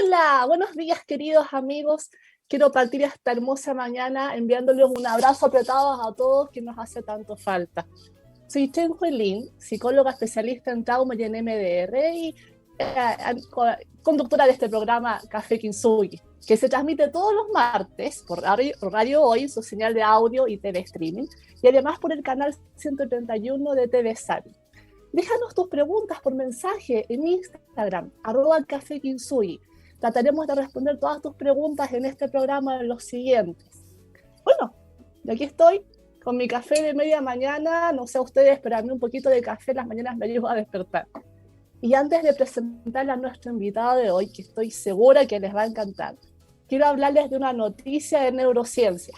Hola, buenos días queridos amigos. Quiero partir esta hermosa mañana enviándoles un abrazo apretado a todos que nos hace tanto falta. Soy Chen Huilin, psicóloga especialista en trauma y en MDR y conductora de este programa Café Kintsugi, que se transmite todos los martes por Radio Hoy, su señal de audio y TV streaming, y además por el canal 131 de TV Sabi. Déjanos tus preguntas por mensaje en Instagram, @cafekintsugi. Trataremos de responder todas tus preguntas en este programa en los siguientes. Bueno, y aquí estoy con mi café de media mañana. No sé a ustedes, pero a mí un poquito de café en las mañanas me ayuda a despertar. Y antes de presentar a nuestro invitado de hoy, que estoy segura que les va a encantar, quiero hablarles de una noticia de neurociencia.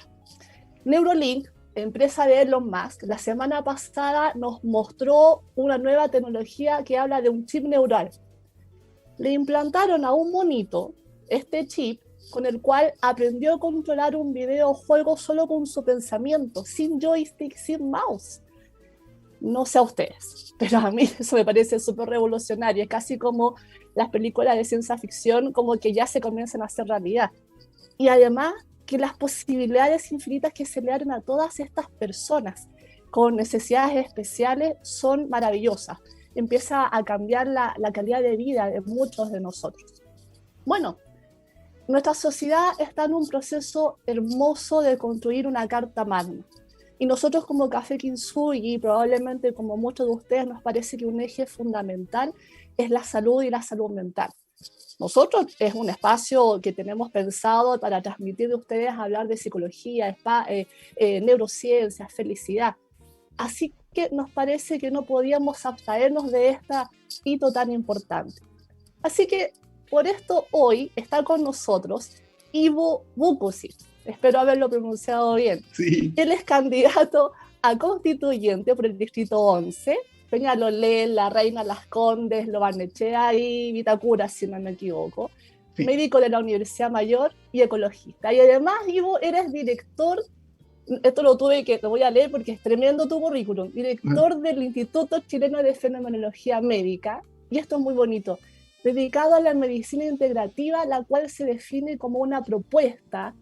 Neuralink, empresa de Elon Musk, la semana pasada nos mostró una nueva tecnología que habla de un chip neural. Le implantaron a un monito este chip con el cual aprendió a controlar un videojuego solo con su pensamiento, sin joystick, sin mouse. No sé a ustedes, pero a mí eso me parece súper revolucionario. Es casi como las películas de ciencia ficción, como que ya se comienzan a hacer realidad. Y además que las posibilidades infinitas que se le dan a todas estas personas con necesidades especiales son maravillosas. Empieza a cambiar la calidad de vida de muchos de nosotros. Bueno, nuestra sociedad está en un proceso hermoso de construir una carta magna. Y nosotros como Café Kintsugi, probablemente como muchos de ustedes, nos parece que un eje fundamental es la salud y la salud mental. Nosotros es un espacio que tenemos pensado para transmitir de ustedes, hablar de psicología, neurociencia, felicidad. Así que nos parece que no podíamos abstraernos de este hito tan importante. Así que por esto hoy está con nosotros Ivo Vukušić. Espero haberlo pronunciado bien. Sí. Él es candidato a constituyente por el distrito 11, Peñalolén, La Reina, Las Condes, Lo Barnechea y Vitacura, si no me equivoco. Sí. Médico de la Universidad Mayor y ecologista. Y además, Ivo, eres director, esto lo voy a leer porque es tremendo tu currículum, director del Instituto Chileno de Fenomenología Médica, y esto es muy bonito, dedicado a la medicina integrativa, la cual se define como una propuesta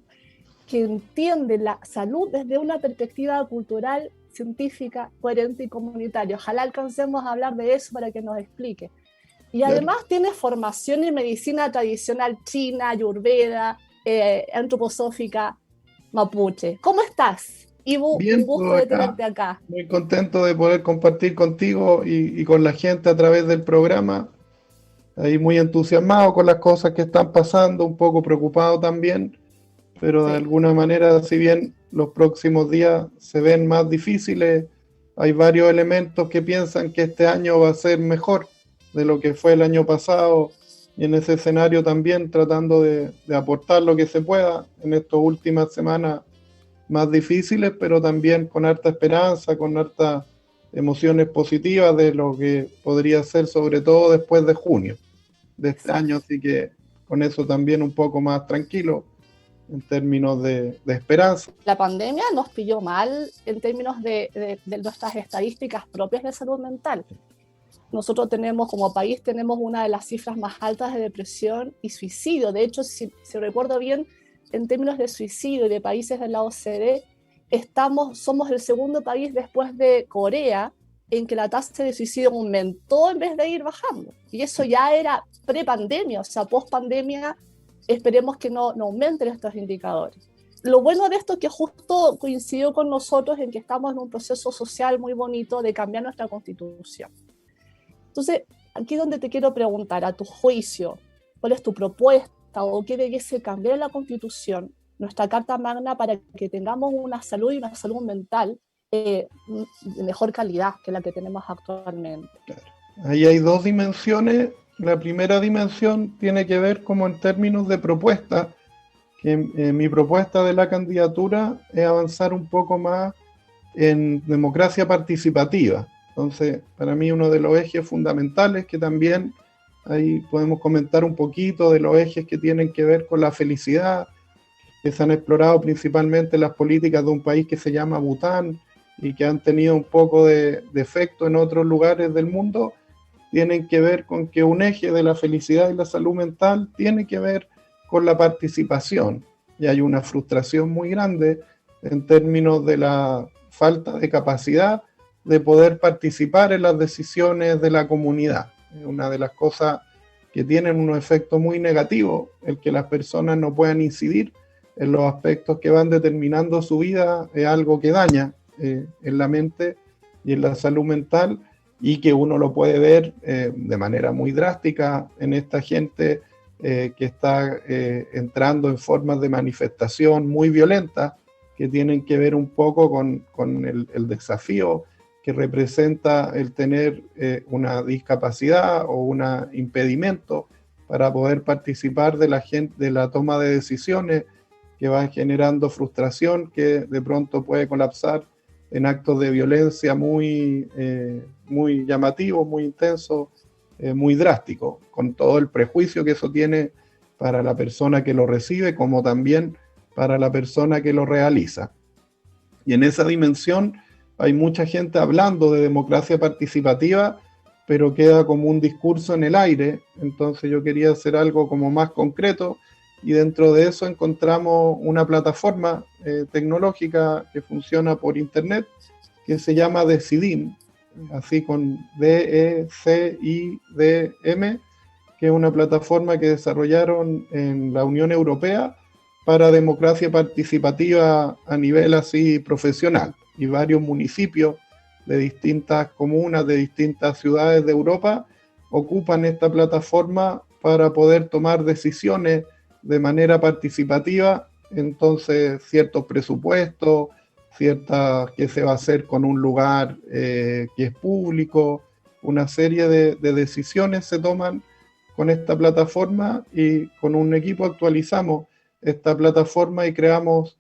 que entiende la salud desde una perspectiva cultural, científica, coherente y comunitaria. Ojalá alcancemos a hablar de eso para que nos explique. Y además tiene formación en medicina tradicional china, ayurveda, antroposófica, mapuche. ¿Cómo estás, Ivo? Bien, un gusto de tenerte acá. Muy contento de poder compartir contigo y con la gente a través del programa. Ahí muy entusiasmado con las cosas que están pasando, un poco preocupado también, pero de alguna manera, si bien los próximos días se ven más difíciles, hay varios elementos que piensan que este año va a ser mejor de lo que fue el año pasado, y en ese escenario también tratando de aportar lo que se pueda en estas últimas semanas más difíciles, pero también con harta esperanza, con hartas emociones positivas de lo que podría ser, sobre todo después de junio de este año, así que con eso también un poco más tranquilo en términos de esperanza. La pandemia nos pilló mal en términos de nuestras estadísticas propias de salud mental. Nosotros como país tenemos una de las cifras más altas de depresión y suicidio. De hecho, si recuerdo bien, en términos de suicidio y de países de la OCDE, somos el segundo país después de Corea en que la tasa de suicidio aumentó en vez de ir bajando. Y eso ya era pre-pandemia, o sea, post-pandemia esperemos que no aumenten estos indicadores. Lo bueno de esto es que justo coincidió con nosotros en que estamos en un proceso social muy bonito de cambiar nuestra constitución. Entonces, aquí es donde te quiero preguntar, a tu juicio, ¿cuál es tu propuesta o qué debiese cambiar en la constitución, nuestra Carta Magna, para que tengamos una salud y una salud mental de mejor calidad que la que tenemos actualmente? Claro. Ahí hay dos dimensiones. La primera dimensión tiene que ver como en términos de propuesta, que mi propuesta de la candidatura es avanzar un poco más en democracia participativa. Entonces, para mí uno de los ejes fundamentales, que también ahí podemos comentar un poquito de los ejes que tienen que ver con la felicidad, que se han explorado principalmente las políticas de un país que se llama Bután y que han tenido un poco de efecto en otros lugares del mundo, tienen que ver con que un eje de la felicidad y la salud mental tiene que ver con la participación. Y hay una frustración muy grande en términos de la falta de capacidad de poder participar en las decisiones de la comunidad. Es una de las cosas que tienen unos efectos muy negativos, el que las personas no puedan incidir en los aspectos que van determinando su vida, es algo que daña en la mente y en la salud mental, y que uno lo puede ver de manera muy drástica en esta gente que está entrando en formas de manifestación muy violentas, que tienen que ver un poco con el desafío que representa el tener una discapacidad o un impedimento para poder participar de la toma de decisiones, que van generando frustración que de pronto puede colapsar en actos de violencia muy llamativos, muy intensos, muy drásticos, con todo el prejuicio que eso tiene para la persona que lo recibe, como también para la persona que lo realiza. Y en esa dimensión hay mucha gente hablando de democracia participativa, pero queda como un discurso en el aire. Entonces yo quería hacer algo como más concreto, y dentro de eso encontramos una plataforma tecnológica que funciona por internet, que se llama Decidim, así con DECIDM, que es una plataforma que desarrollaron en la Unión Europea para democracia participativa a nivel así profesional, y varios municipios de distintas comunas, de distintas ciudades de Europa, ocupan esta plataforma para poder tomar decisiones de manera participativa. Entonces, ciertos presupuestos, qué se va a hacer con un lugar que es público, una serie de decisiones se toman con esta plataforma, y con un equipo actualizamos esta plataforma y creamos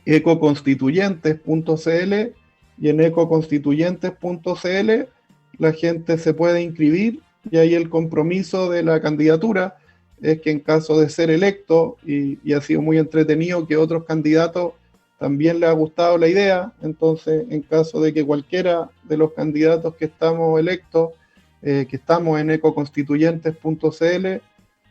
ecoconstituyentes.cl, y en ecoconstituyentes.cl la gente se puede inscribir, y ahí el compromiso de la candidatura es que en caso de ser electo, y ha sido muy entretenido que otros candidatos también les ha gustado la idea, entonces en caso de que cualquiera de los candidatos que estamos electos, que estamos en ecoconstituyentes.cl,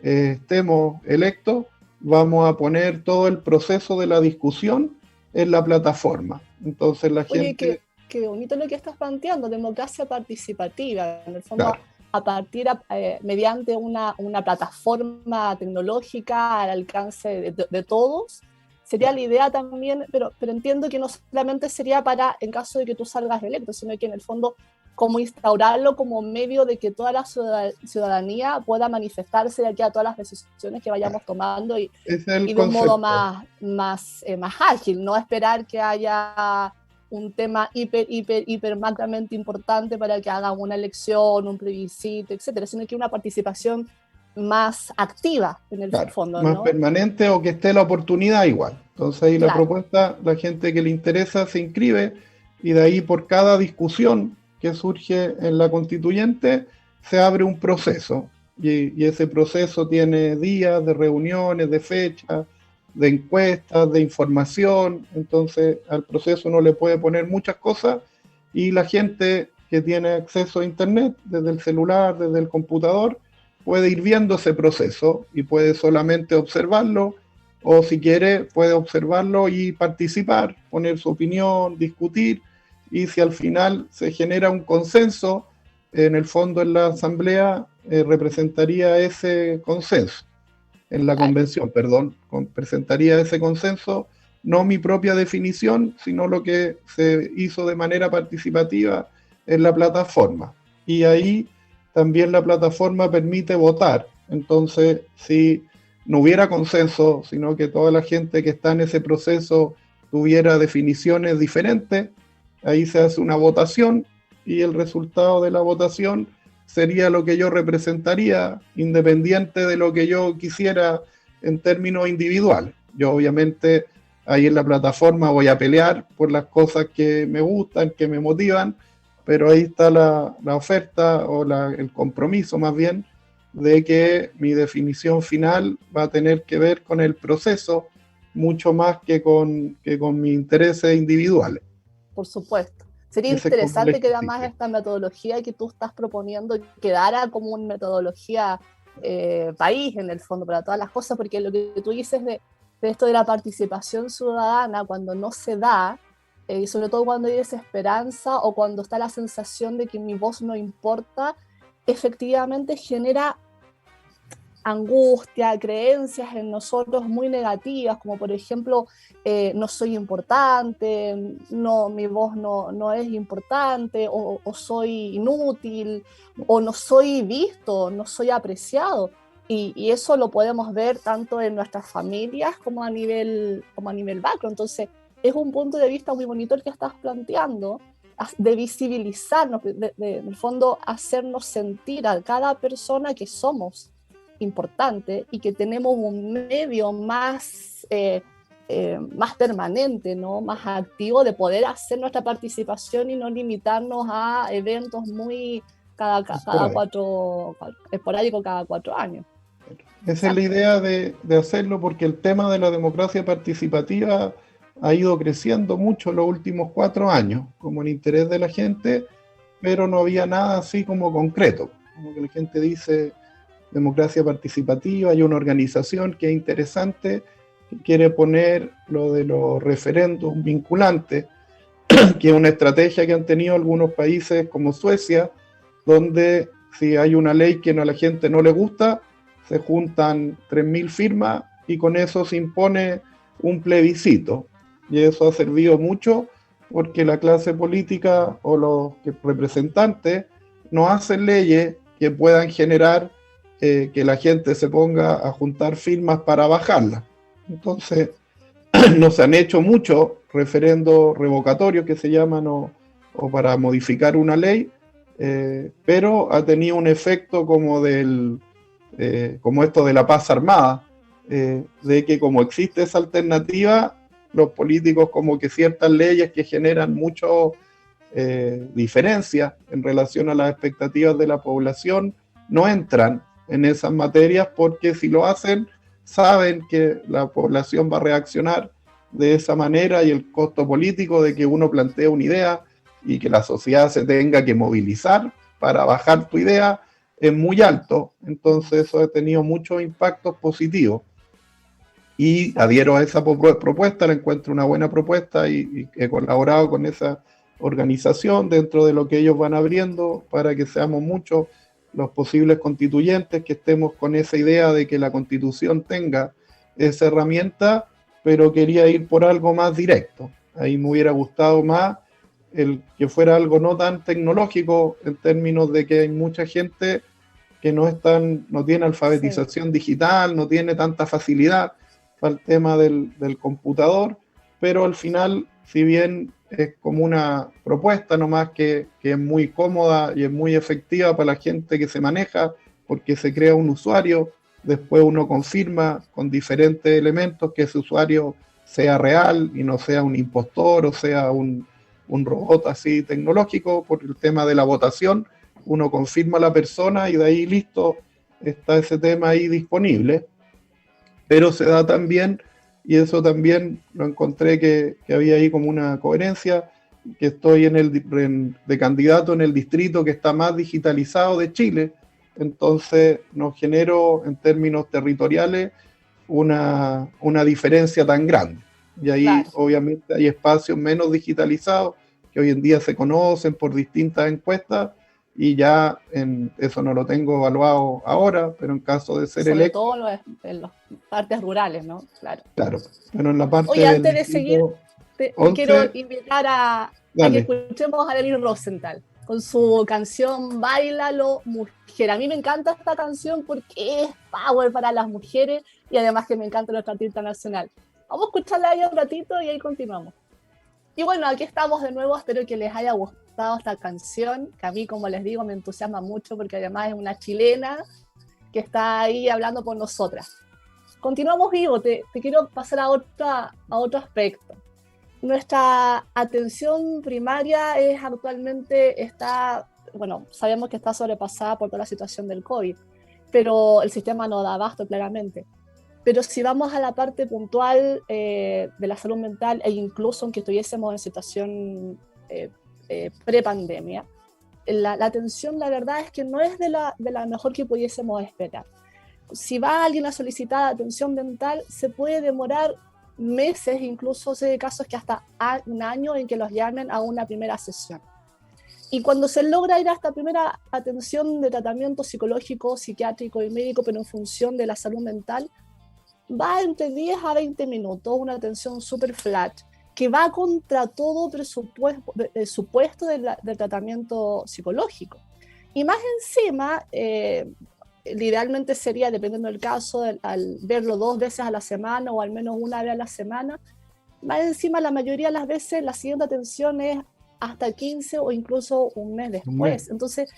estemos electos, vamos a poner todo el proceso de la discusión en la plataforma. Entonces la gente... Oye, qué bonito lo que estás planteando, democracia participativa, en el fondo, Claro. a partir, mediante una plataforma tecnológica al alcance de todos. Sería la idea también, pero entiendo que no solamente sería para en caso de que tú salgas electo, sino que en el fondo como instaurarlo como medio de que toda la ciudadanía pueda manifestarse de aquí a todas las decisiones que vayamos tomando, y de un modo más ágil, no esperar que haya un tema hipermacramente importante para que hagan una elección, un plebiscito, etcétera, sino que una participación más activa en el fondo, más ¿no? permanente, o que esté la oportunidad igual. Entonces ahí la propuesta, la gente que le interesa se inscribe, y de ahí por cada discusión que surge en la constituyente se abre un proceso, y ese proceso tiene días de reuniones, de fechas, de encuestas, de información. Entonces al proceso uno le puede poner muchas cosas, y la gente que tiene acceso a internet desde el celular, desde el computador, puede ir viendo ese proceso y puede solamente observarlo, o si quiere puede observarlo y participar, poner su opinión, discutir, y si al final se genera un consenso, en el fondo en la asamblea representaría ese consenso, en la convención, perdón, presentaría ese consenso, no mi propia definición, sino lo que se hizo de manera participativa en la plataforma. Y ahí también la plataforma permite votar. Entonces, si no hubiera consenso, sino que toda la gente que está en ese proceso tuviera definiciones diferentes, ahí se hace una votación, y el resultado de la votación sería lo que yo representaría, independiente de lo que yo quisiera en términos individuales. Yo obviamente ahí en la plataforma voy a pelear por las cosas que me gustan, que me motivan, pero ahí está la oferta, o el compromiso más bien, de que mi definición final va a tener que ver con el proceso, mucho más que con mis intereses individuales. Por supuesto. Sería ese interesante complejo que además existe. esta metodología que tú estás proponiendo quedara como una metodología país, en el fondo, para todas las cosas, porque lo que tú dices de esto de la participación ciudadana, cuando no se da, y sobre todo cuando hay desesperanza o cuando está la sensación de que mi voz no importa, efectivamente genera angustia, creencias en nosotros muy negativas, como por ejemplo, no soy importante, no, mi voz no es importante, o soy inútil, o no soy visto, no soy apreciado. Y eso lo podemos ver tanto en nuestras familias como a nivel macro. Entonces, es un punto de vista muy bonito el que estás planteando, de visibilizarnos, en el fondo, hacernos sentir a cada persona que somos importante y que tenemos un medio más permanente, ¿no? Más activo de poder hacer nuestra participación y no limitarnos a eventos muy esporádico cada 4 años. Esa es la Exacto. idea de hacerlo, porque el tema de la democracia participativa ha ido creciendo mucho los últimos 4 años, como el interés de la gente, pero no había nada así como concreto. Como que la gente dice democracia participativa, hay una organización que es interesante, que quiere poner lo de los referéndums vinculantes, que es una estrategia que han tenido algunos países como Suecia, donde si hay una ley que a la gente no le gusta, se juntan 3.000 firmas y con eso se impone un plebiscito. Y eso ha servido mucho porque la clase política o los representantes no hacen leyes que puedan generar que la gente se ponga a juntar firmas para bajarlas. Entonces, no se han hecho muchos referendos revocatorios que se llaman o para modificar una ley, pero ha tenido un efecto como esto de la paz armada, de que como existe esa alternativa, los políticos como que ciertas leyes que generan mucho diferencias en relación a las expectativas de la población no entran en esas materias, porque si lo hacen saben que la población va a reaccionar de esa manera, y el costo político de que uno plantee una idea y que la sociedad se tenga que movilizar para bajar tu idea es muy alto. Entonces eso ha tenido muchos impactos positivos y adhiero a esa propuesta, la encuentro una buena propuesta, y he colaborado con esa organización dentro de lo que ellos van abriendo para que seamos muchos los posibles constituyentes que estemos con esa idea de que la Constitución tenga esa herramienta, pero quería ir por algo más directo. Ahí me hubiera gustado más el que fuera algo no tan tecnológico, en términos de que hay mucha gente que no tiene Sí. alfabetización digital, no tiene tanta facilidad para el tema del computador, pero al final, si bien es como una propuesta nomás que es muy cómoda y es muy efectiva para la gente que se maneja, porque se crea un usuario, después uno confirma con diferentes elementos que ese usuario sea real y no sea un impostor o sea un robot así tecnológico. Por el tema de la votación, uno confirma a la persona y de ahí listo, está ese tema ahí disponible. Pero se da también, y eso también lo encontré que había ahí como una coherencia, que estoy de candidato en el distrito que está más digitalizado de Chile, entonces no genero en términos territoriales una diferencia tan grande. Y ahí Claro. obviamente hay espacios menos digitalizados que hoy en día se conocen por distintas encuestas, y ya eso no lo tengo evaluado ahora, pero en caso de ser Sobre electo, todo en las partes rurales, ¿no? Claro. claro, pero en la parte Oye, del antes de seguir, distrito te quiero 11, invitar a que dale. escuchemos a Nelly Rosenthal con su canción Báilalo, Mujer. A mí me encanta esta canción porque es power para las mujeres y además que me encanta nuestra artista nacional. Vamos a escucharla ahí un ratito y ahí continuamos. Y bueno, aquí estamos de nuevo, espero que les haya gustado esta canción, que a mí, como les digo, me entusiasma mucho porque además es una chilena que está ahí hablando por nosotras. Continuamos vivo, te quiero pasar a otro aspecto. Nuestra atención primaria bueno, sabemos que está sobrepasada por toda la situación del COVID, pero el sistema no da abasto claramente. Pero si vamos a la parte puntual de la salud mental, e incluso aunque estuviésemos en situación pre-pandemia, la atención, la verdad es que no es de la mejor que pudiésemos esperar. Si va alguien a solicitar atención dental, se puede demorar meses, incluso sé de casos que hasta un año en que los llamen a una primera sesión. Y cuando se logra ir a esta primera atención de tratamiento psicológico, psiquiátrico y médico, pero en función de la salud mental, va entre 10 a 20 minutos, una atención súper flat, que va contra todo presupuesto del tratamiento psicológico. Y más encima, idealmente sería, dependiendo del caso, al verlo 2 veces a la semana o al menos una vez a la semana. Más encima, la mayoría de las veces, la siguiente atención es hasta 15 o incluso un mes después. Entonces,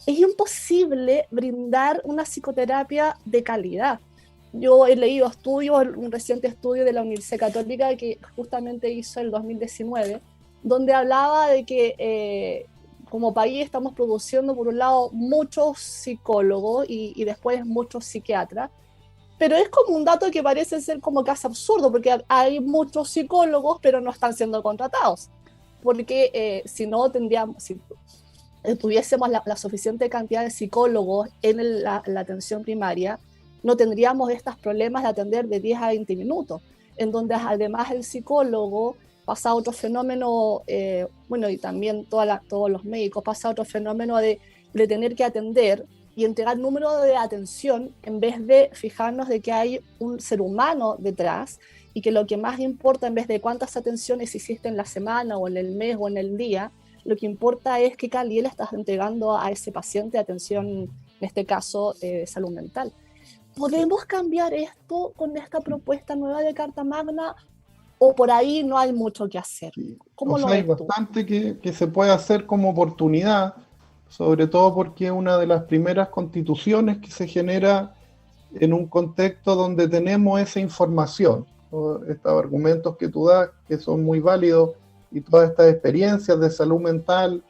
es imposible brindar una psicoterapia de calidad. Yo he leído estudios, un reciente estudio de la Universidad Católica que justamente hizo el 2019, donde hablaba de que como país estamos produciendo, por un lado, muchos psicólogos y después muchos psiquiatras, pero es como un dato que parece ser como casi absurdo, porque hay muchos psicólogos, pero no están siendo contratados, porque si no tendríamos, si tuviésemos la suficiente cantidad de psicólogos en la atención primaria, no tendríamos estos problemas de atender de 10 a 20 minutos, en donde además el psicólogo pasa otro fenómeno, bueno, y también todos los médicos, pasa otro fenómeno de tener que atender y entregar número de atención en vez de fijarnos de que hay un ser humano detrás y que lo que más importa, en vez de cuántas atenciones hiciste en la semana o en el mes o en el día, lo que importa es qué calidad le estás entregando a ese paciente de atención, en este caso, de salud mental. ¿Podemos cambiar esto con esta propuesta nueva de Carta Magna o por ahí no hay mucho que hacer? ¿Cómo lo ves tú? Hay bastante que se puede hacer como oportunidad, sobre todo porque es una de las primeras constituciones que se genera en un contexto donde tenemos esa información, ¿no? Estos argumentos que tú das, que son muy válidos, y todas estas experiencias de salud mental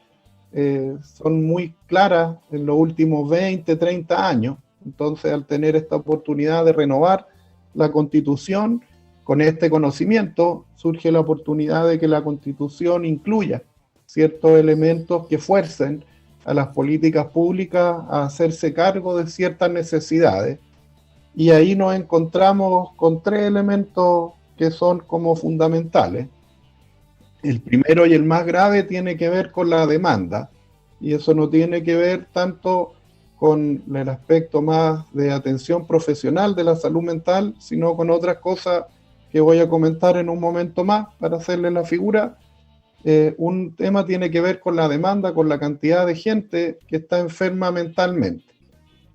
son muy claras en los últimos 20, 30 años. Entonces, al tener esta oportunidad de renovar la Constitución, con este conocimiento surge la oportunidad de que la Constitución incluya ciertos elementos que fuercen a las políticas públicas a hacerse cargo de ciertas necesidades. Y ahí nos encontramos con 3 elementos que son como fundamentales. El primero y el más grave tiene que ver con la demanda, y eso no tiene que ver tanto con el aspecto más de atención profesional de la salud mental, sino con otras cosas que voy a comentar en un momento más para hacerle la figura. Un tema tiene que ver con la demanda, con la cantidad de gente que está enferma mentalmente.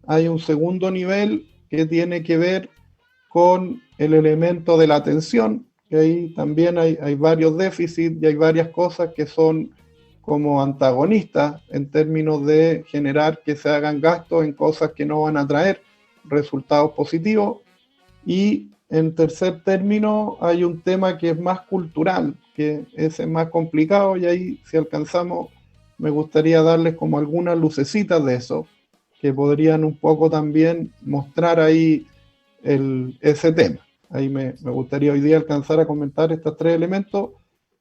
Hay un segundo nivel que tiene que ver con el elemento de la atención, que ahí también hay varios déficits y hay varias cosas que son como antagonistas en términos de generar que se hagan gastos en cosas que no van a traer resultados positivos. Y en tercer término hay un tema que es más cultural, que ese es más complicado, y ahí si alcanzamos me gustaría darles como algunas lucecitas de eso, que podrían un poco también mostrar ahí ese tema. Ahí me gustaría hoy día alcanzar a comentar estos 3 elementos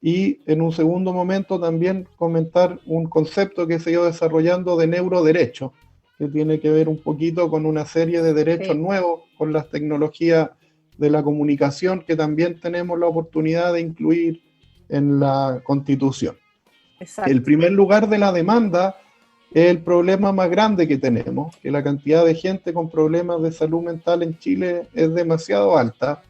y en un segundo momento también comentar un concepto que se ha ido desarrollando de neuroderecho, que tiene que ver un poquito con una serie de derechos nuevos, con las tecnologías de la comunicación que también tenemos la oportunidad de incluir en la Constitución. Exacto. El primer lugar de la demanda es el problema más grande que tenemos, que la cantidad de gente con problemas de salud mental en Chile es demasiado alta,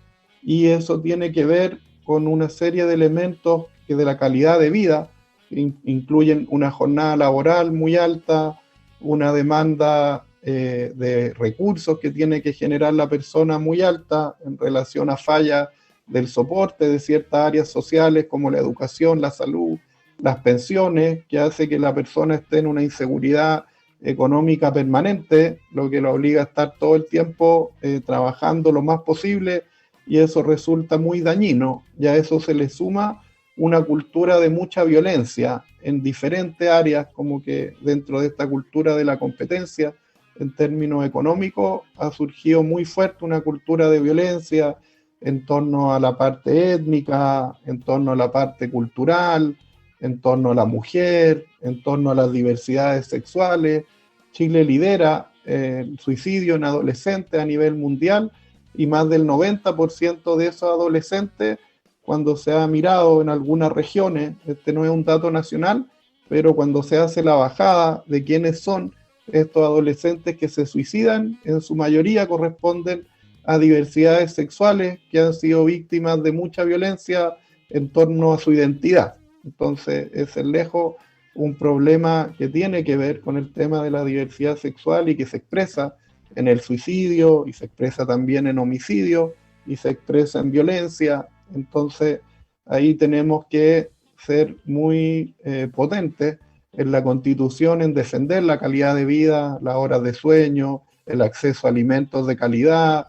y eso tiene que ver con una serie de elementos que de la calidad de vida incluyen una jornada laboral muy alta, una demanda de recursos que tiene que generar la persona muy alta en relación a fallas del soporte de ciertas áreas sociales como la educación, la salud, las pensiones, que hace que la persona esté en una inseguridad económica permanente, lo que lo obliga a estar todo el tiempo trabajando lo más posible, y eso resulta muy dañino. Y a eso se le suma una cultura de mucha violencia en diferentes áreas, como que dentro de esta cultura de la competencia, en términos económicos, ha surgido muy fuerte una cultura de violencia en torno a la parte étnica, en torno a la parte cultural, en torno a la mujer, en torno a las diversidades sexuales. Chile lidera el suicidio en adolescentes a nivel mundial y más del 90% de esos adolescentes, cuando se ha mirado en algunas regiones, este no es un dato nacional, pero cuando se hace la bajada de quiénes son estos adolescentes que se suicidan, en su mayoría corresponden a diversidades sexuales que han sido víctimas de mucha violencia en torno a su identidad. Entonces, es lejos un problema que tiene que ver con el tema de la diversidad sexual y que se expresa en el suicidio y se expresa también en homicidio y se expresa en violencia. Entonces, ahí tenemos que ser muy potentes en la Constitución, en defender la calidad de vida, las horas de sueño, el acceso a alimentos de calidad,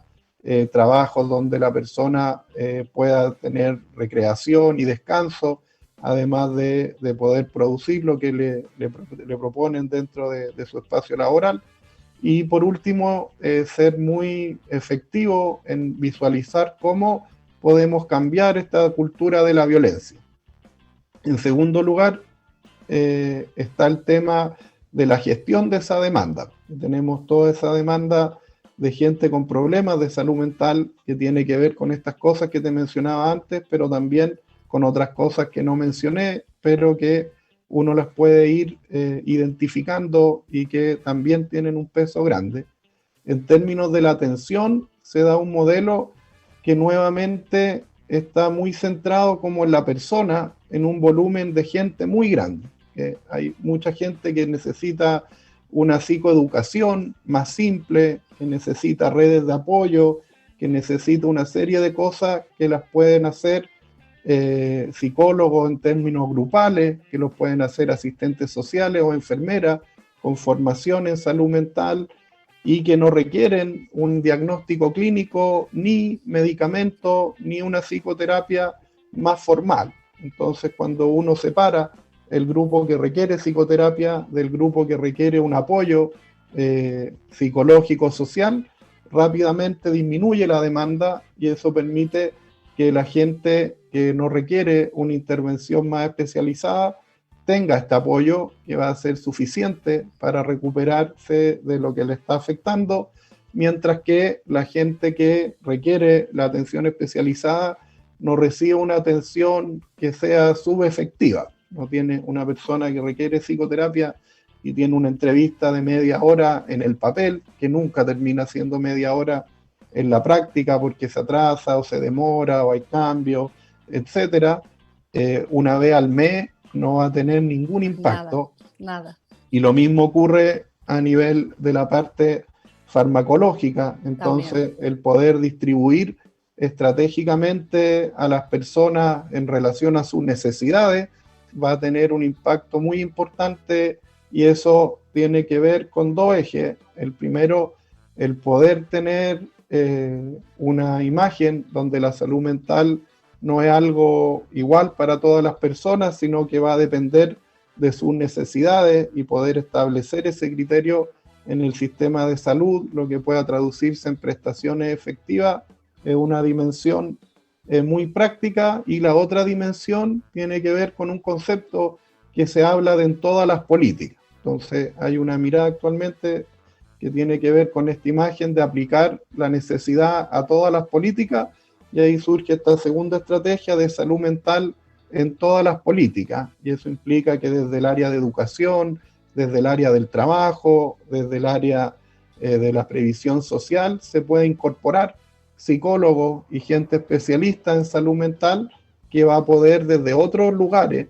trabajos donde la persona pueda tener recreación y descanso, además de poder producir lo que le proponen dentro de su espacio laboral. Y por último, ser muy efectivo en visualizar cómo podemos cambiar esta cultura de la violencia. En segundo lugar, está el tema de la gestión de esa demanda. Tenemos toda esa demanda de gente con problemas de salud mental que tiene que ver con estas cosas que te mencionaba antes, pero también con otras cosas que no mencioné, pero que uno las puede ir identificando y que también tienen un peso grande. En términos de la atención, se da un modelo que nuevamente está muy centrado como en la persona, en un volumen de gente muy grande. Hay mucha gente que necesita una psicoeducación más simple, que necesita redes de apoyo, que necesita una serie de cosas que las pueden hacer psicólogos en términos grupales, que los pueden hacer asistentes sociales o enfermeras con formación en salud mental y que no requieren un diagnóstico clínico, ni medicamento, ni una psicoterapia más formal. Entonces, cuando uno separa el grupo que requiere psicoterapia del grupo que requiere un apoyo psicológico social, rápidamente disminuye la demanda y eso permite que la gente que no requiere una intervención más especializada tenga este apoyo que va a ser suficiente para recuperarse de lo que le está afectando, mientras que la gente que requiere la atención especializada no recibe una atención que sea subefectiva. No tiene una persona que requiere psicoterapia y tiene una entrevista de media hora en el papel, que nunca termina siendo media hora en la práctica porque se atrasa o se demora o hay cambios, etcétera. Una vez al mes no va a tener ningún impacto. Nada. Y lo mismo ocurre a nivel de la parte farmacológica. Entonces, el poder distribuir estratégicamente a las personas en relación a sus necesidades va a tener un impacto muy importante y eso tiene que ver con dos ejes. El primero, el poder tener una imagen donde la salud mental no es algo igual para todas las personas, sino que va a depender de sus necesidades y poder establecer ese criterio en el sistema de salud, lo que pueda traducirse en prestaciones efectivas, es una dimensión muy práctica. Y la otra dimensión tiene que ver con un concepto que se habla en todas las políticas. Entonces hay una mirada actualmente que tiene que ver con esta imagen de aplicar la necesidad a todas las políticas, y ahí surge esta segunda estrategia de salud mental en todas las políticas, y eso implica que desde el área de educación, desde el área del trabajo, desde el área de la previsión social, se puede incorporar psicólogos y gente especialista en salud mental que va a poder desde otros lugares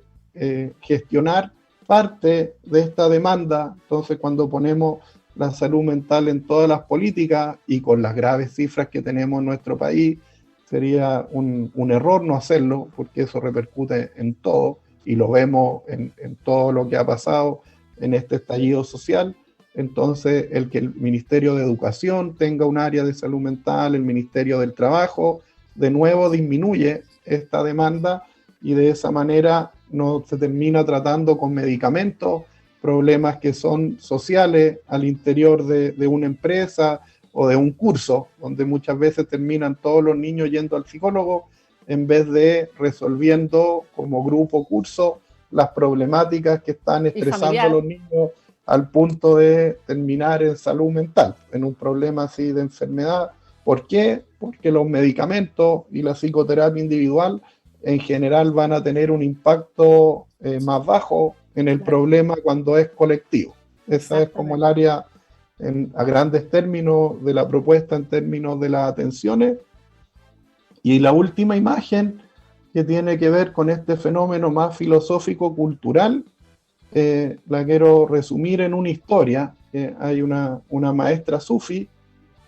gestionar parte de esta demanda. Entonces, cuando ponemos la salud mental en todas las políticas y con las graves cifras que tenemos en nuestro país, sería un error no hacerlo, porque eso repercute en todo y lo vemos en todo lo que ha pasado en este estallido social. Entonces, el que el Ministerio de Educación tenga un área de salud mental, el Ministerio del Trabajo, de nuevo disminuye esta demanda y de esa manera no se termina tratando con medicamentos problemas que son sociales al interior de una empresa o de un curso, donde muchas veces terminan todos los niños yendo al psicólogo en vez de resolviendo como grupo curso las problemáticas que están estresando a familiar. los niños al punto de terminar en salud mental, en un problema así de enfermedad. ¿Por qué? Porque los medicamentos y la psicoterapia individual en general van a tener un impacto más bajo en el problema cuando es colectivo. Esa es como el área a grandes términos de la propuesta en términos de las atenciones. Y la última imagen que tiene que ver con este fenómeno más filosófico-cultural, la quiero resumir en una historia. Hay una maestra sufi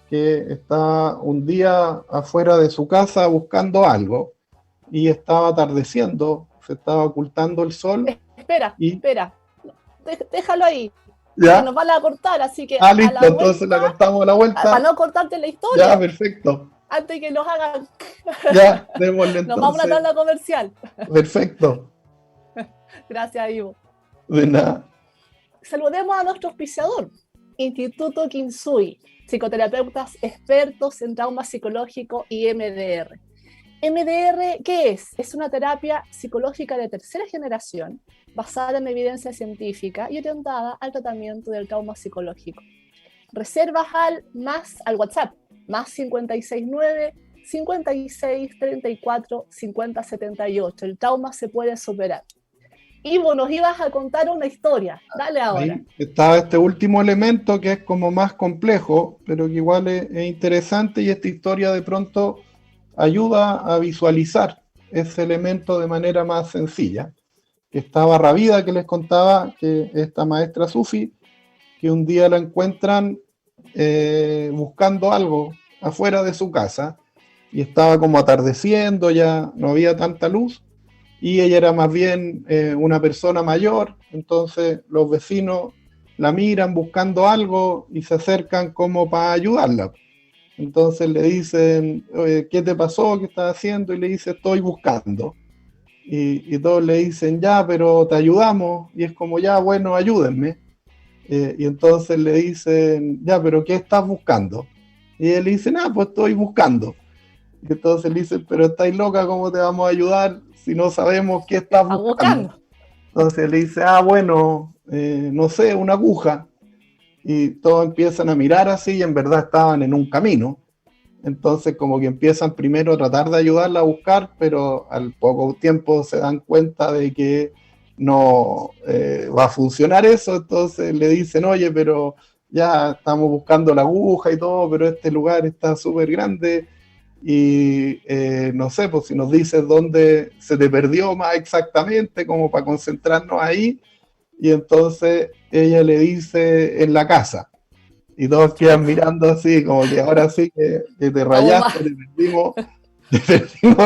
que está un día afuera de su casa buscando algo y estaba atardeciendo, se estaba ocultando el sol. Espera, déjalo ahí. ¿Ya? Nos van a cortar, así que listo, entonces la cortamos a la vuelta. Para no cortarte la historia. Ya, perfecto. Antes que nos hagan... Ya, démosle entonces. Nos vamos a una tanda comercial. Perfecto. Gracias, Ivo. De nada. Saludemos a nuestro auspiciador, Instituto Kinsui, psicoterapeutas expertos en trauma psicológico y MDR. MDR, ¿qué es? Es una terapia psicológica de tercera generación basada en evidencia científica y orientada al tratamiento del trauma psicológico. Reservas al WhatsApp, más 569 56 34 50 78. El trauma se puede superar. Ivo, nos ibas a contar una historia. Dale ahora. Ahí estaba este último elemento que es como más complejo, pero que igual es interesante, y esta historia de pronto ayuda a visualizar ese elemento de manera más sencilla. Estaba Rabida, que les contaba, que esta maestra sufi, que un día la encuentran buscando algo afuera de su casa, y estaba como atardeciendo, ya no había tanta luz, y ella era más bien una persona mayor, entonces los vecinos la miran buscando algo y se acercan como para ayudarla. Entonces le dicen, ¿qué te pasó? ¿Qué estás haciendo? Y le dice, estoy buscando. Y todos le dicen, ya, pero te ayudamos. Y es como, ya, bueno, ayúdenme. Y entonces le dicen, ya, pero ¿qué estás buscando? Y él dice, pues estoy buscando. Y entonces le dicen, pero estáis loca, ¿cómo te vamos a ayudar si no sabemos qué estás buscando? Entonces le dice, bueno, no sé, una aguja. Y todos empiezan a mirar así, y en verdad estaban en un camino. Entonces como que empiezan primero a tratar de ayudarla a buscar, pero al poco tiempo se dan cuenta de que no va a funcionar eso. Entonces le dicen, oye, pero ya estamos buscando la aguja y todo, pero este lugar está súper grande y no sé, pues si nos dices dónde se te perdió más exactamente, como para concentrarnos ahí. Y entonces ella le dice, en la casa. Y todos quedan mirando así, como que ahora sí que te rayaste, te perdimos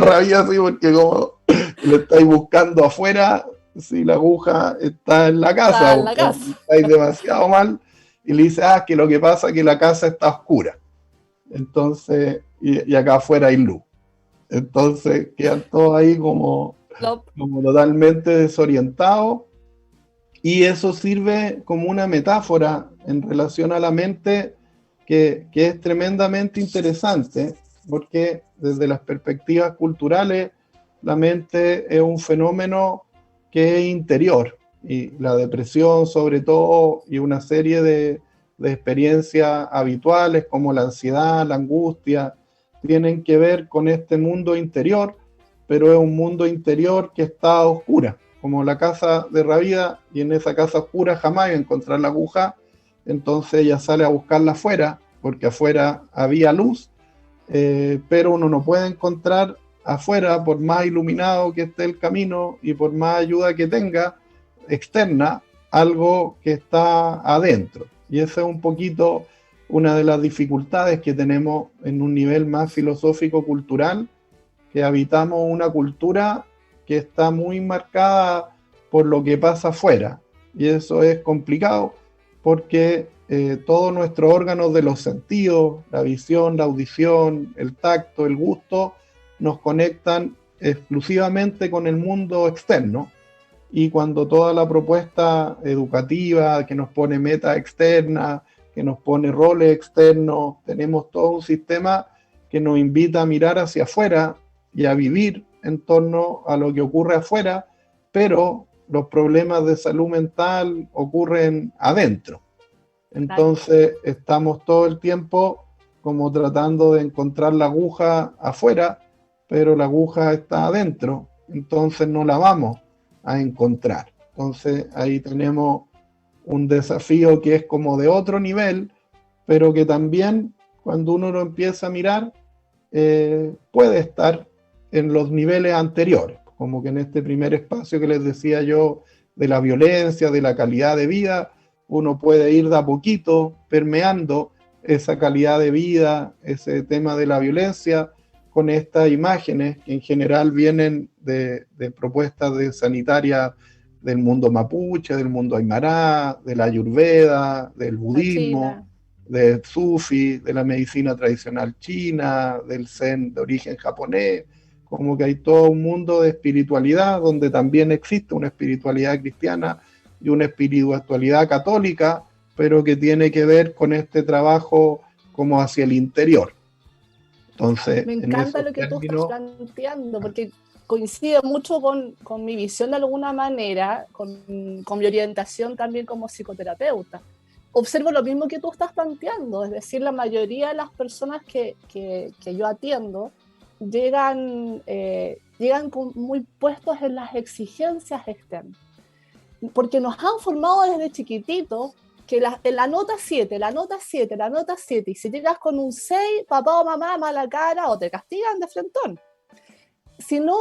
rabia así, porque como lo estáis buscando afuera, si la aguja está en la casa, o estáis demasiado mal. Y le dice, que lo que pasa es que la casa está oscura. Entonces, y acá afuera hay luz. Entonces quedan todos ahí como totalmente desorientados. Y eso sirve como una metáfora en relación a la mente que es tremendamente interesante, porque desde las perspectivas culturales la mente es un fenómeno que es interior, y la depresión sobre todo, y una serie de experiencias habituales como la ansiedad, la angustia, tienen que ver con este mundo interior, pero es un mundo interior que está a oscuras, como la casa de Rabida, y en esa casa oscura jamás iba a encontrar la aguja. Entonces ella sale a buscarla afuera, porque afuera había luz, pero uno no puede encontrar afuera, por más iluminado que esté el camino y por más ayuda que tenga externa, algo que está adentro. Y esa es un poquito una de las dificultades que tenemos en un nivel más filosófico-cultural, que habitamos una cultura que está muy marcada por lo que pasa afuera, y eso es complicado porque todos nuestros órganos de los sentidos, la visión, la audición, el tacto, el gusto, nos conectan exclusivamente con el mundo externo, y cuando toda la propuesta educativa que nos pone metas externas, que nos pone roles externos, tenemos todo un sistema que nos invita a mirar hacia afuera y a vivir en torno a lo que ocurre afuera, pero los problemas de salud mental ocurren adentro. Entonces estamos todo el tiempo como tratando de encontrar la aguja afuera, pero la aguja está adentro, entonces no la vamos a encontrar. Entonces ahí tenemos un desafío que es como de otro nivel, pero que también cuando uno lo empieza a mirar, puede estar en los niveles anteriores, como que en este primer espacio que les decía yo de la violencia, de la calidad de vida, uno puede ir de a poquito permeando esa calidad de vida, ese tema de la violencia, con estas imágenes que en general vienen de propuestas de sanitarias del mundo mapuche, del mundo aymara, de la ayurveda, del budismo, del sufi, de la medicina tradicional china, del zen de origen japonés, como que hay todo un mundo de espiritualidad donde también existe una espiritualidad cristiana y una espiritualidad católica, pero que tiene que ver con este trabajo como hacia el interior. Entonces, me encanta lo que tú estás planteando, porque coincide mucho con mi visión de alguna manera, con mi orientación también como psicoterapeuta. Observo lo mismo que tú estás planteando, es decir, la mayoría de las personas que yo atiendo llegan muy puestos en las exigencias externas, porque nos han formado desde chiquititos que en la nota 7, la nota 7, la nota 7, y si llegas con un 6, papá o mamá, mala cara, o te castigan de frentón. Si no,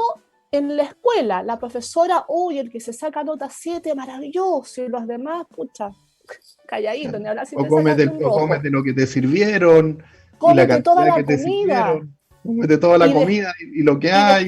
en la escuela, la profesora, uy, el que se saca nota 7, maravilloso, y los demás, pucha, calladito, ni hablar si te sacaste un rojo. Cómete lo que te sirvieron, y la Cómete toda cantidad la que te comida. sirvieron, cómete toda la comida y lo que hay.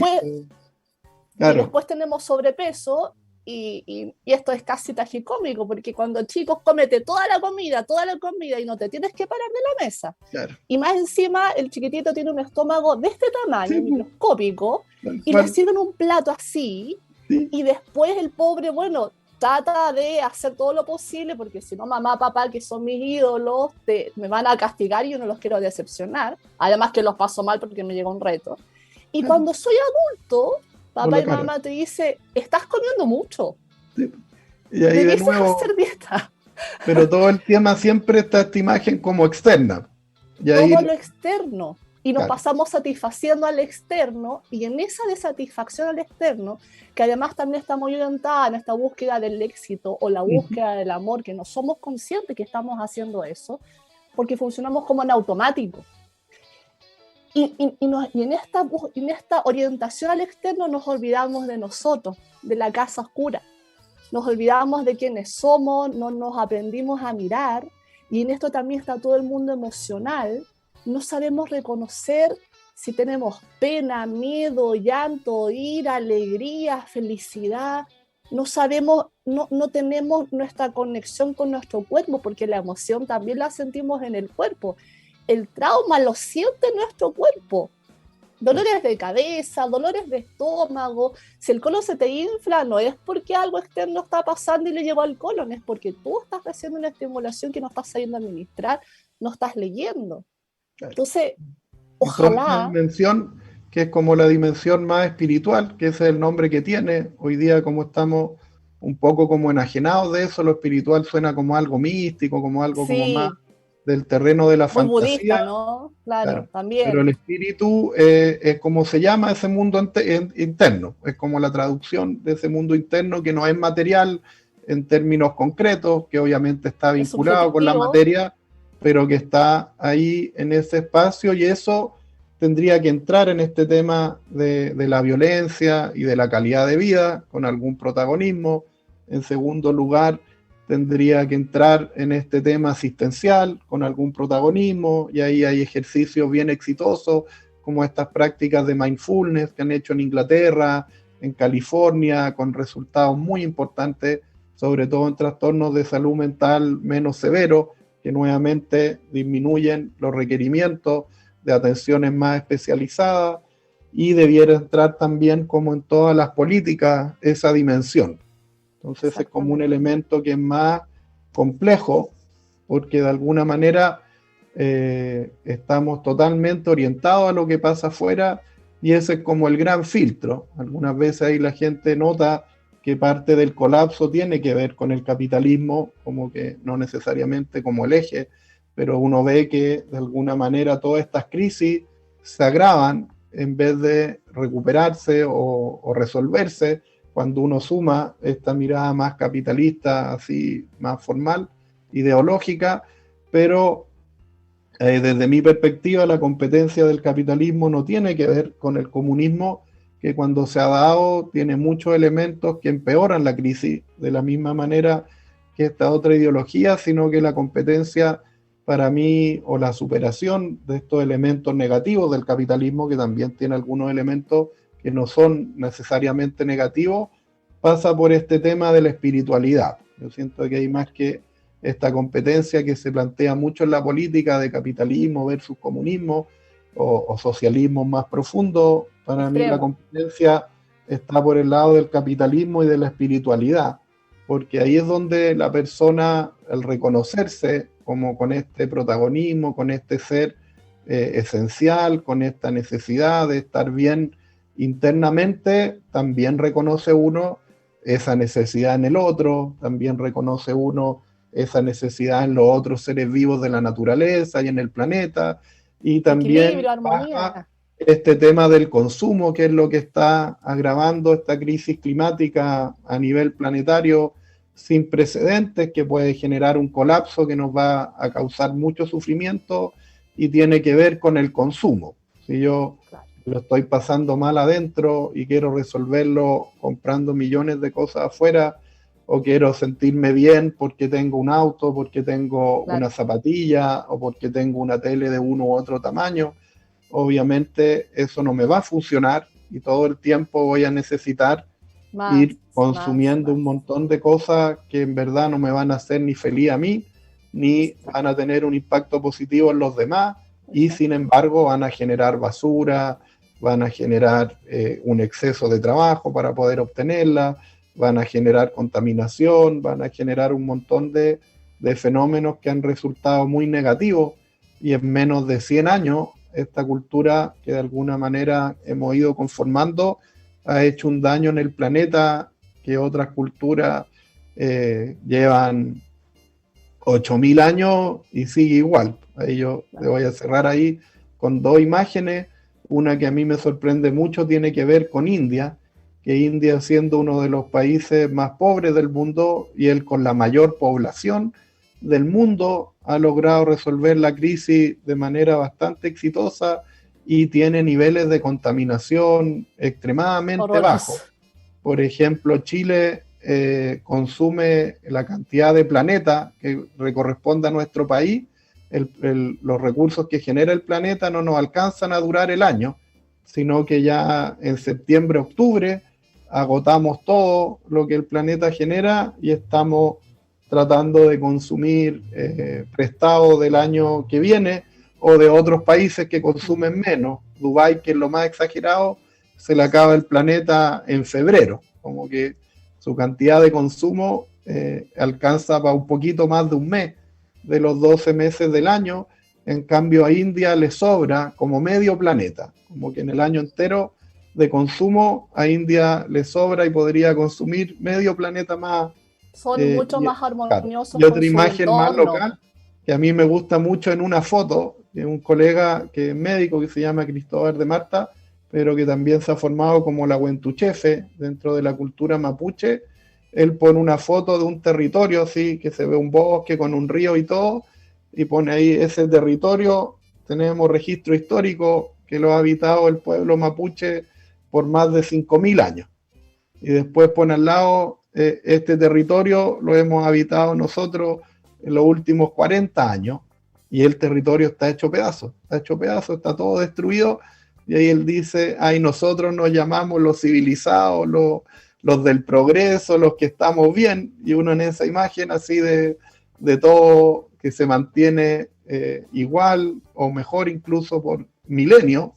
Claro. Y después tenemos sobrepeso, y esto es casi tragicómico, porque cuando chicos cómete toda la comida y no te tienes que parar de la mesa. Claro. Y más encima el chiquitito tiene un estómago de este tamaño, sí, microscópico, y le sirven un plato así, sí. Y después el pobre, bueno, trata de hacer todo lo posible, porque si no mamá, papá, que son mis ídolos, me van a castigar y yo no los quiero decepcionar, además que los paso mal porque me llega un reto. Y cuando soy adulto, papá y mamá te dice, estás comiendo mucho. Sí. Y ahí de nuevo hacer dieta. Pero todo el tema siempre está esta imagen como externa. Y ahí, todo lo externo. Y nos pasamos satisfaciendo al externo, y en esa desatisfacción al externo, que además también está muy orientada en esta búsqueda del éxito o la búsqueda del amor, que no somos conscientes que estamos haciendo eso, porque funcionamos como en automático. Y en esta orientación al externo nos olvidamos de nosotros, de la casa oscura. Nos olvidamos de quiénes somos, no nos aprendimos a mirar, y en esto también está todo el mundo emocional. No sabemos reconocer si tenemos pena, miedo, llanto, ira, alegría, felicidad. No sabemos, no tenemos nuestra conexión con nuestro cuerpo, porque la emoción también la sentimos en el cuerpo. El trauma lo siente nuestro cuerpo. Dolores de cabeza, dolores de estómago. Si el colon se te infla, no es porque algo externo está pasando y le llegó al colon, es porque tú estás recibiendo una estimulación que no estás sabiendo administrar, no estás leyendo. Entonces, ojalá... Una dimensión que es como la dimensión más espiritual, que ese es el nombre que tiene. Hoy día, como estamos un poco como enajenados de eso, lo espiritual suena como algo místico, como algo como más del terreno de la fantasía. Budista, ¿no? Claro, también. Pero el espíritu es como se llama ese mundo interno, es como la traducción de ese mundo interno que no es material en términos concretos, que obviamente está vinculado con la materia, pero que está ahí en ese espacio, y eso tendría que entrar en este tema de la violencia y de la calidad de vida con algún protagonismo. En segundo lugar, tendría que entrar en este tema asistencial con algún protagonismo, y ahí hay ejercicios bien exitosos como estas prácticas de mindfulness que han hecho en Inglaterra, en California, con resultados muy importantes, sobre todo en trastornos de salud mental menos severos, que nuevamente disminuyen los requerimientos de atenciones más especializadas, y debiera entrar también, como en todas las políticas, esa dimensión. Entonces es como un elemento que es más complejo, porque de alguna manera estamos totalmente orientados a lo que pasa afuera, y ese es como el gran filtro. Algunas veces ahí la gente nota que parte del colapso tiene que ver con el capitalismo, como que no necesariamente como el eje, pero uno ve que de alguna manera todas estas crisis se agravan en vez de recuperarse o resolverse cuando uno suma esta mirada más capitalista, así más formal, ideológica, pero desde mi perspectiva la competencia del capitalismo no tiene que ver con el comunismo, que cuando se ha dado tiene muchos elementos que empeoran la crisis de la misma manera que esta otra ideología, sino que la competencia para mí, o la superación de estos elementos negativos del capitalismo, que también tiene algunos elementos que no son necesariamente negativos, pasa por este tema de la espiritualidad. Yo siento que hay más que esta competencia que se plantea mucho en la política de capitalismo versus comunismo o socialismo más profundo. Para mí la competencia está por el lado del capitalismo y de la espiritualidad, porque ahí es donde la persona, al reconocerse como con este protagonismo, con este ser esencial, con esta necesidad de estar bien internamente, también reconoce uno esa necesidad en el otro, también reconoce uno esa necesidad en los otros seres vivos de la naturaleza y en el planeta, y también baja este tema del consumo, que es lo que está agravando esta crisis climática a nivel planetario sin precedentes, que puede generar un colapso que nos va a causar mucho sufrimiento y tiene que ver con el consumo. Si yo lo estoy pasando mal adentro y quiero resolverlo comprando millones de cosas afuera, o quiero sentirme bien porque tengo un auto, porque tengo una zapatilla o porque tengo una tele de uno u otro tamaño, obviamente eso no me va a funcionar y todo el tiempo voy a necesitar ir consumiendo un montón de cosas que en verdad no me van a hacer ni feliz a mí, ni van a tener un impacto positivo en los demás, y sin embargo van a generar basura, van a generar un exceso de trabajo para poder obtenerla, van a generar contaminación, van a generar un montón de fenómenos que han resultado muy negativos, y en menos de 100 años esta cultura que de alguna manera hemos ido conformando ha hecho un daño en el planeta que otras culturas llevan 8.000 años y sigue igual. Ahí yo te voy a cerrar ahí con dos imágenes. Una que a mí me sorprende mucho tiene que ver con India, que India, siendo uno de los países más pobres del mundo y el con la mayor población del mundo, ha logrado resolver la crisis de manera bastante exitosa y tiene niveles de contaminación extremadamente bajos. Por ejemplo, Chile consume la cantidad de planeta que le corresponde a nuestro país. Los recursos que genera el planeta no nos alcanzan a durar el año, sino que ya en septiembre, octubre, agotamos todo lo que el planeta genera y estamos tratando de consumir prestado del año que viene o de otros países que consumen menos. Dubái, que es lo más exagerado, se le acaba el planeta en febrero, como que su cantidad de consumo alcanza para un poquito más de un mes de los 12 meses del año. En cambio a India le sobra como medio planeta, como que en el año entero de consumo a India le sobra y podría consumir medio planeta más. Son mucho más armoniosos. Y otra imagen más local que a mí me gusta mucho en una foto de un colega que es médico que se llama Cristóbal de Marta, pero que también se ha formado como la Huentuchefe dentro de la cultura mapuche. Él pone una foto de un territorio así, que se ve un bosque con un río y todo, y pone ahí ese territorio. Tenemos registro histórico que lo ha habitado el pueblo mapuche por más de 5.000 años. Y después pone al lado, este territorio lo hemos habitado nosotros en los últimos 40 años, y el territorio está hecho pedazos, está todo destruido. Y ahí él dice, ay, nosotros nos llamamos los civilizados, los del progreso, los que estamos bien, y uno en esa imagen así de todo que se mantiene igual o mejor incluso por milenios,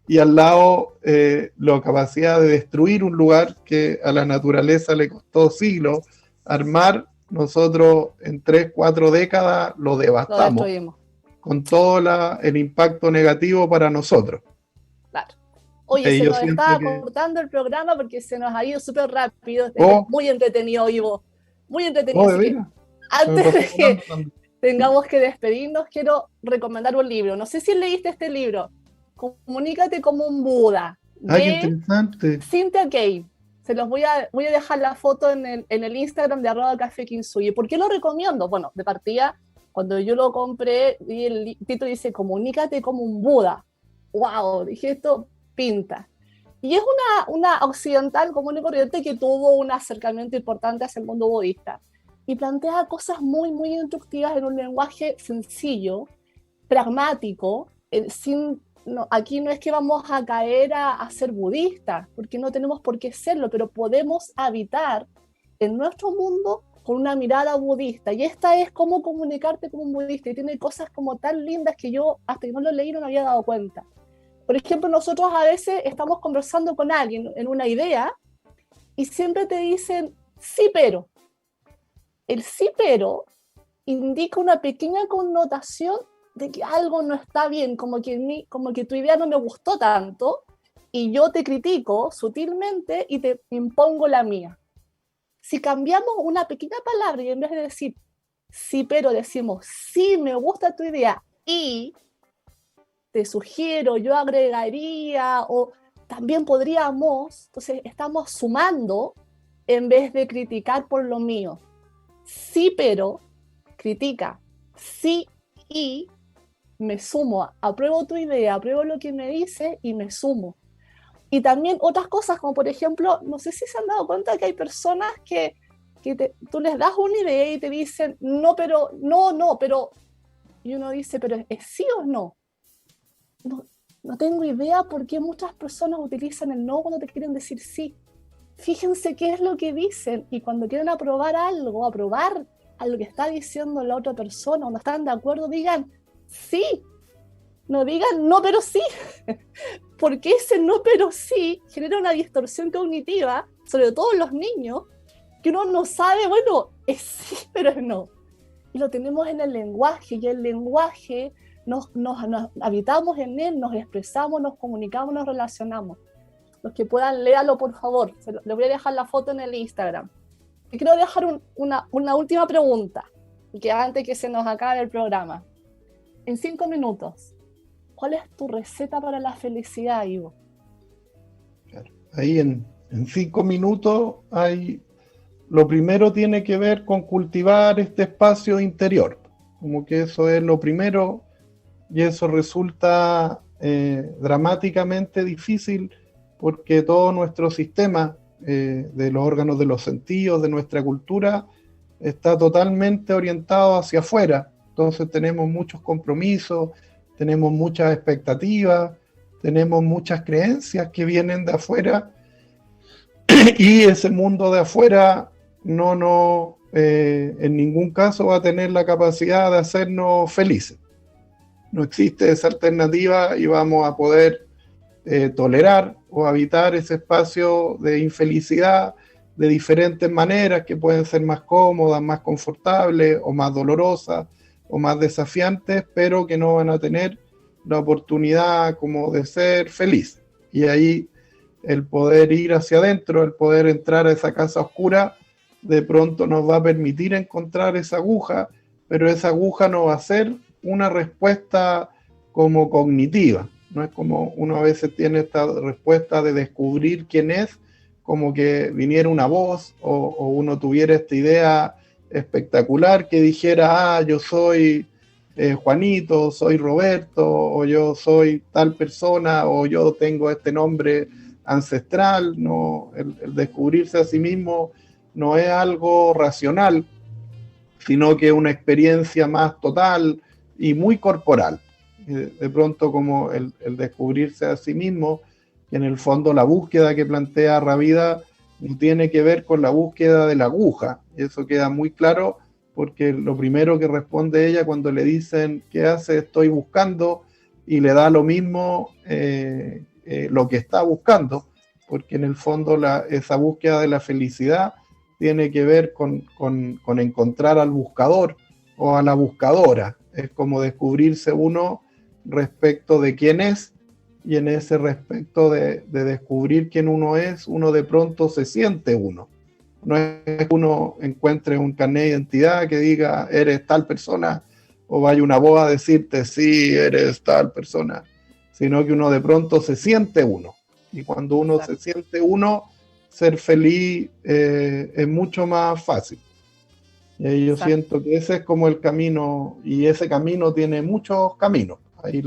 y al lado la capacidad de destruir un lugar que a la naturaleza le costó siglos armar. Nosotros en 3, 4 décadas lo devastamos, con todo el impacto negativo para nosotros. Claro. Oye, Y se yo nos siento está que... cortando el programa porque se nos ha ido súper rápido. Oh, Muy entretenido, Ivo. Muy entretenido. oh, de Así que veras, se me antes pasó de que volando también. tengamos que despedirnos, quiero recomendar un libro. No sé si leíste este libro. Comunícate como un Buda, Ah, qué de interesante. Cynthia Kane. Se los voy a dejar la foto en el Instagram de @café Kinsuyi. ¿Por qué lo recomiendo? Bueno, de partida, cuando yo lo compré, y el título dice, comunícate como un Buda. ¡Wow! Dije, esto pinta. Y es una occidental común y corriente que tuvo un acercamiento importante hacia el mundo budista. Y plantea cosas muy, muy instructivas en un lenguaje sencillo, pragmático, aquí no es que vamos a caer a ser budistas, porque no tenemos por qué serlo, pero podemos habitar en nuestro mundo con una mirada budista. Y esta es cómo comunicarte como un budista. Y tiene cosas como tan lindas que yo, hasta que no lo leí, no me había dado cuenta. Por ejemplo, nosotros a veces estamos conversando con alguien en una idea y siempre te dicen sí, pero. El sí, pero indica una pequeña connotación de que algo no está bien, como que tu idea no me gustó tanto y yo te critico sutilmente y te impongo la mía. Si cambiamos una pequeña palabra y en vez de decir sí, pero decimos sí, me gusta tu idea y te sugiero, yo agregaría o también podríamos, entonces estamos sumando en vez de criticar por lo mío. Sí, pero critica. Sí, y me sumo, apruebo tu idea, apruebo lo que me dices y me sumo. Y también otras cosas, como por ejemplo, no sé si se han dado cuenta que hay personas que tú les das una idea y te dicen, no, pero, no, pero, y uno dice, pero ¿es sí o no? No, no tengo idea por qué muchas personas utilizan el no cuando te quieren decir sí. Fíjense qué es lo que dicen y cuando quieren aprobar algo, aprobar a lo que está diciendo la otra persona, cuando están de acuerdo, digan sí, no digan no, pero sí, porque ese no, pero sí genera una distorsión cognitiva, sobre todo en los niños, que uno no sabe, bueno, es sí, pero es no. Y lo tenemos en el lenguaje, y el lenguaje nos habitamos en él, nos expresamos, nos comunicamos, nos relacionamos. Los que puedan, léalo por favor. Les voy a dejar la foto en el Instagram. Y quiero dejar una última pregunta, que antes que se nos acabe el programa. En 5 minutos, ¿cuál es tu receta para la felicidad, Ivo? Ahí en 5 minutos lo primero tiene que ver con cultivar este espacio interior, como que eso es lo primero y eso resulta dramáticamente difícil porque todo nuestro sistema de los órganos de los sentidos, de nuestra cultura, está totalmente orientado hacia afuera. Entonces tenemos muchos compromisos, tenemos muchas expectativas, tenemos muchas creencias que vienen de afuera y ese mundo de afuera no en ningún caso va a tener la capacidad de hacernos felices. No existe esa alternativa y vamos a poder tolerar o habitar ese espacio de infelicidad de diferentes maneras que pueden ser más cómodas, más confortables o más dolorosas o más desafiantes, pero que no van a tener la oportunidad como de ser felices. Y ahí el poder ir hacia adentro, el poder entrar a esa casa oscura, de pronto nos va a permitir encontrar esa aguja, pero esa aguja no va a ser una respuesta como cognitiva. No es como uno a veces tiene esta respuesta de descubrir quién es, como que viniera una voz o uno tuviera esta idea espectacular que dijera, yo soy Juanito, soy Roberto, o yo soy tal persona, o yo tengo este nombre ancestral. No, el descubrirse a sí mismo no es algo racional, sino que es una experiencia más total y muy corporal. De pronto como el descubrirse a sí mismo, que en el fondo la búsqueda que plantea Ravida no tiene que ver con la búsqueda de la aguja, y eso queda muy claro porque lo primero que responde ella cuando le dicen ¿qué hace? Estoy buscando, y le da lo mismo lo que está buscando, porque en el fondo esa búsqueda de la felicidad tiene que ver con encontrar al buscador o a la buscadora. Es como descubrirse uno respecto de quién es y en ese respecto de descubrir quién uno es, uno de pronto se siente uno. No es que uno encuentre un carnet de identidad que diga eres tal persona, o vaya una voz a decirte sí, eres tal persona, sino que uno de pronto se siente uno. Y cuando uno se siente uno, ser feliz es mucho más fácil. Y ahí yo siento que ese es como el camino, y ese camino tiene muchos caminos. Ahí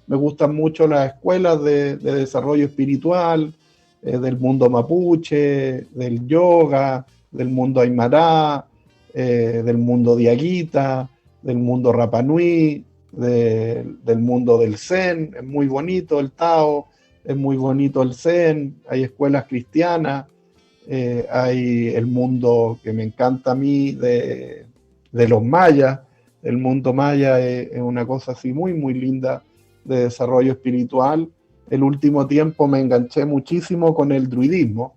me gustan mucho las escuelas de desarrollo espiritual, del mundo mapuche, del yoga, del mundo aymara, del mundo diaguita, del mundo Rapanui, del mundo del Zen. Es muy bonito el Tao, es muy bonito el Zen, hay escuelas cristianas. Hay el mundo que me encanta a mí de los mayas. El mundo maya es una cosa así muy, muy linda de desarrollo espiritual. El último tiempo me enganché muchísimo con el druidismo.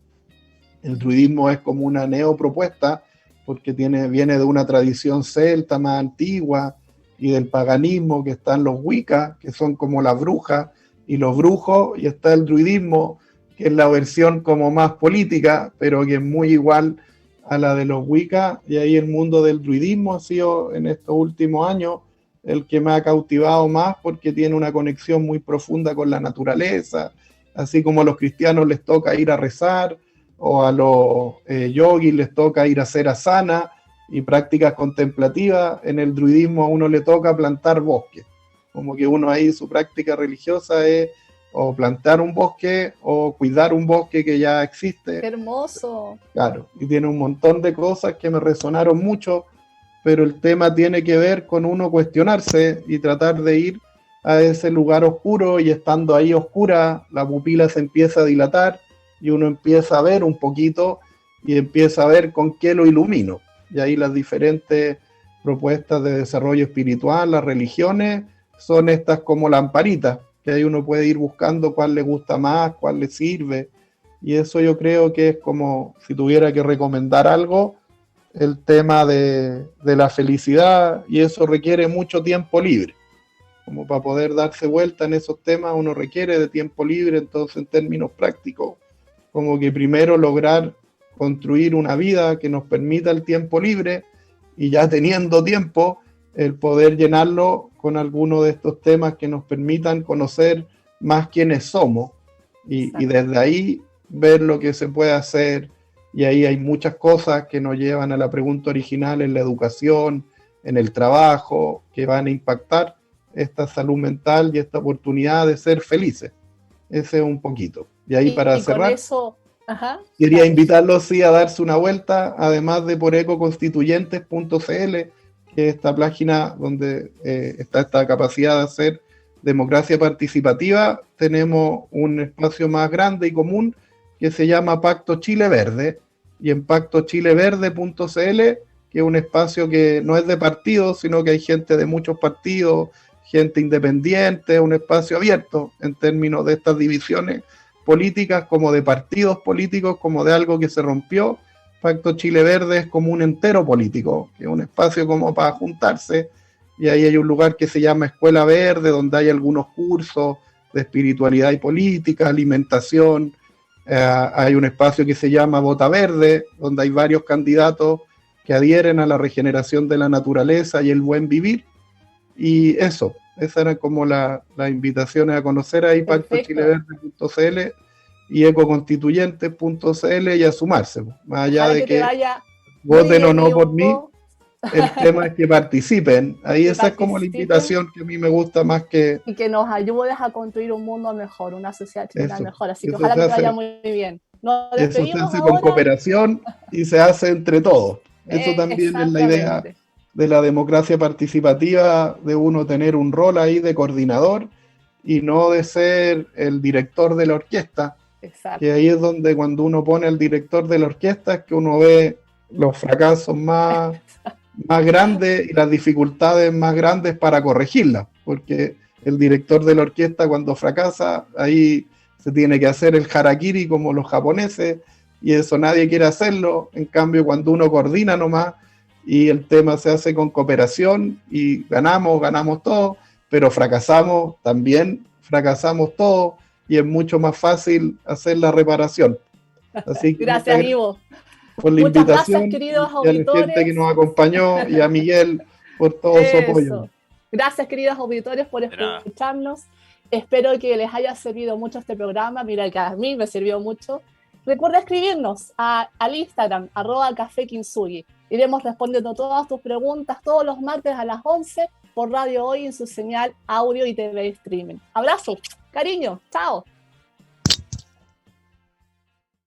El druidismo es como una neopropuesta porque viene de una tradición celta más antigua y del paganismo, que están los Wicca, que son como las brujas y los brujos, y está el druidismo, que es la versión como más política, pero que es muy igual a la de los Wicca. Y ahí el mundo del druidismo ha sido en estos últimos años el que me ha cautivado más, porque tiene una conexión muy profunda con la naturaleza, así como a los cristianos les toca ir a rezar, o a los yogis les toca ir a hacer asana y prácticas contemplativas. En el druidismo a uno le toca plantar bosques, como que uno ahí su práctica religiosa es o plantar un bosque o cuidar un bosque que ya existe. ¡Qué hermoso! Claro, y tiene un montón de cosas que me resonaron mucho, pero el tema tiene que ver con uno cuestionarse y tratar de ir a ese lugar oscuro, y estando ahí oscura, la pupila se empieza a dilatar y uno empieza a ver un poquito y empieza a ver con qué lo ilumino. Y ahí las diferentes propuestas de desarrollo espiritual, las religiones, son estas como lamparitas, que ahí uno puede ir buscando cuál le gusta más, cuál le sirve. Y eso yo creo que es como, si tuviera que recomendar algo, el tema de la felicidad, y eso requiere mucho tiempo libre. Como para poder darse vuelta en esos temas uno requiere de tiempo libre. Entonces, en términos prácticos, como que primero lograr construir una vida que nos permita el tiempo libre, y ya teniendo tiempo, el poder llenarlo con alguno de estos temas que nos permitan conocer más quiénes somos, y desde ahí ver lo que se puede hacer. Y ahí hay muchas cosas que nos llevan a la pregunta original en la educación, en el trabajo, que van a impactar esta salud mental y esta oportunidad de ser felices. Ese es un poquito. Y ahí para cerrar, con eso, quería invitarlos a darse una vuelta, además de por ecoconstituyentes.cl, que es esta página donde está esta capacidad de hacer democracia participativa. Tenemos un espacio más grande y común que se llama Pacto Chile Verde, y en pactochileverde.cl, que es un espacio que no es de partidos, sino que hay gente de muchos partidos, gente independiente, un espacio abierto en términos de estas divisiones políticas, como de partidos políticos, como de algo que se rompió. Pacto Chile Verde es como un entero político, que es un espacio como para juntarse, y ahí hay un lugar que se llama Escuela Verde, donde hay algunos cursos de espiritualidad y política, alimentación. Hay un espacio que se llama Vota Verde, donde hay varios candidatos que adhieren a la regeneración de la naturaleza y el buen vivir. Y eso, esas eran como las invitaciones a conocer ahí, pactochileverde.cl y ecoconstituyentes.cl, y a sumarse. Más allá de que voten o no por mí, el tema es que participen. Ahí esa es como la invitación que a mí me gusta más que... Y que nos ayudes a construir un mundo mejor, una sociedad chilena mejor. Así que ojalá que vaya muy bien. Eso se hace con cooperación y se hace entre todos. Eso también es la idea de la democracia participativa, de uno tener un rol ahí de coordinador y no de ser el director de la orquesta. Exacto. Que ahí es donde, cuando uno pone al director de la orquesta, es que uno ve los fracasos más grandes y las dificultades más grandes para corregirlas, porque el director de la orquesta, cuando fracasa, ahí se tiene que hacer el harakiri como los japoneses, y eso nadie quiere hacerlo. En cambio, cuando uno coordina nomás y el tema se hace con cooperación y ganamos todos, pero fracasamos también, fracasamos todos y es mucho más fácil hacer la reparación. Así que Gracias, Ivo. por la Muchas invitación gracias, queridos y a la gente que nos acompañó y a Miguel por todo su apoyo. Gracias, queridos auditores, por escucharnos. Espero que les haya servido mucho este programa. Mira que a mí me sirvió mucho. Recuerda escribirnos al Instagram, @cafekintsugi. Iremos respondiendo todas tus preguntas todos los martes a las 11 por Radio Hoy en su señal audio y TV streaming. Abrazo, cariño, chao.